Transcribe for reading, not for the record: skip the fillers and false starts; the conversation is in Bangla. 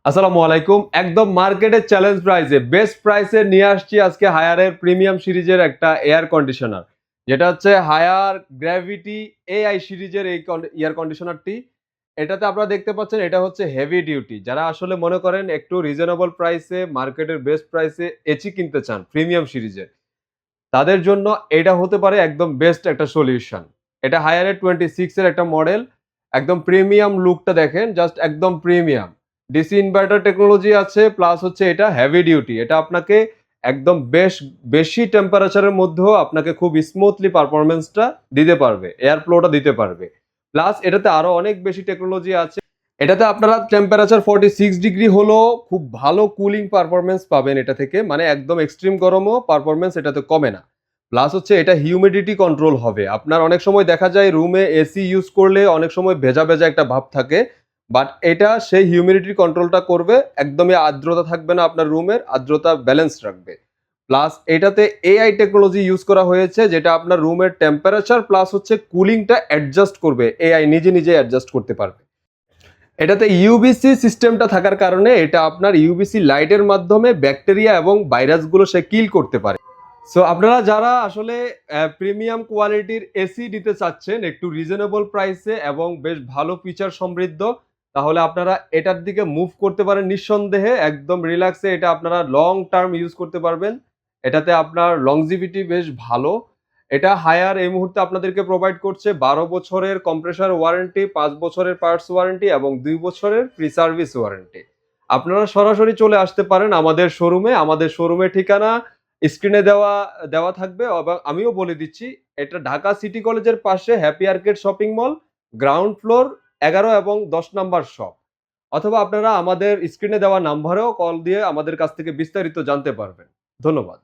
আসসালামু আলাইকুম। একদম মার্কেটের চ্যালেঞ্জ প্রাইসে বেস্ট প্রাইসে নিয়ে আসছি আজকে হায়ারের প্রিমিয়াম সিরিজের একটা এয়ার কন্ডিশনার, যেটা হচ্ছে হায়ার গ্র্যাভিটি এআই সিরিজের এই এয়ার কন্ডিশনারটি। এটাতে আপনারা দেখতে পাচ্ছেন এটা হচ্ছে হেভি ডিউটি। যারা আসলে মনে করেন একটু রিজনেবল প্রাইসে মার্কেটের বেস্ট প্রাইসে এসি কিনতে চান প্রিমিয়াম সিরিজের, তাদের জন্য এটা হতে পারে একদম বেস্ট একটা সলিউশন। এটা হায়ারের 26 এর একটা মডেল। একদম প্রিমিয়াম লুকটা দেখেন, জাস্ট একদম প্রিমিয়াম। ডিসি ইনভার্টার টেকনোলজি আছে, প্লাস হচ্ছে এটা হেভি ডিউটি। এটা আপনাকে একদম বেশি টেম্পারেচারের মধ্যেও আপনাকে খুব স্মুথলি পারফরম্যান্সটা দিতে পারবে, এয়ার ফ্লোটা দিতে পারবে। প্লাস এটাতে আরো অনেক বেশি টেকনোলজি আছে। এটাতে আপনারা টেম্পারেচার 46 ডিগ্রি হলেও খুব ভালো কুলিং পারফরম্যান্স পাবেন এটা থেকে, মানে একদম এক্সট্রিম গরমও পারফরম্যান্স এটাতে কমে না। প্লাস হচ্ছে এটা হিউমিডিটি কন্ট্রোল হবে। আপনার অনেক সময় দেখা যায় রুমে এসি ইউজ করলে অনেক সময় ভেজা ভেজা একটা ভাব থাকে, বাট এটা সেই হিউমিডিটি কন্ট্রোলটা করবে। একদমই আর্দ্রতা থাকবে না, আপনার রুমের আর্দ্রতা ব্যালেন্স রাখবে। প্লাস এটাতে এআই টেকনোলজি ইউজ করা হয়েছে, যেটা আপনার রুমের টেম্পারেচার প্লাস হচ্ছে কুলিংটা অ্যাডজাস্ট করবে। এআই নিজে নিজে অ্যাডজাস্ট করতে পারবে। এটাতে ইউভিসি সিস্টেমটা থাকার কারণে এটা আপনার ইউভিসি লাইটের মাধ্যমে ব্যাকটেরিয়া এবং ভাইরাসগুলো সে কিল করতে পারে। সো আপনারা যারা আসলে প্রিমিয়াম কোয়ালিটির এসি নিতে চাচ্ছেন একটু রিজনেবল প্রাইসে এবং বেশ ভালো ফিচার সমৃদ্ধ, তাহলে আপনারা এটার দিকে মুভ করতে পারেন নিঃসন্দেহে। একদম রিল্যাক্সে এটা আপনারা লং টার্ম ইউজ করতে পারবেন। এটাতে আপনার লংজিভিটি বেশ ভালো। এটা হায়ার এই মুহূর্তে আপনাদেরকে প্রোভাইড করছে 12 বছরের কম্প্রেসার ওয়ারেন্টি, 5 বছরের পার্টস ওয়ারেন্টি এবং 2 বছরের ফ্রি সার্ভিস ওয়ারেন্টি। আপনারা সরাসরি চলে আসতে পারেন আমাদের শোরুমে। আমাদের শোরুমের ঠিকানা স্ক্রিনে দেওয়া দেওয়া থাকবে, এবং আমিও বলে দিচ্ছি, এটা ঢাকা সিটি কলেজের পাশে happy arcade shopping mall, ground floor 11 এবং 10 নাম্বার শপ। অথবা আপনারা আমাদের স্ক্রিনে দেওয়া নাম্বারেও কল দিয়ে আমাদের কাছ থেকে বিস্তারিত জানতে পারবেন। ধন্যবাদ।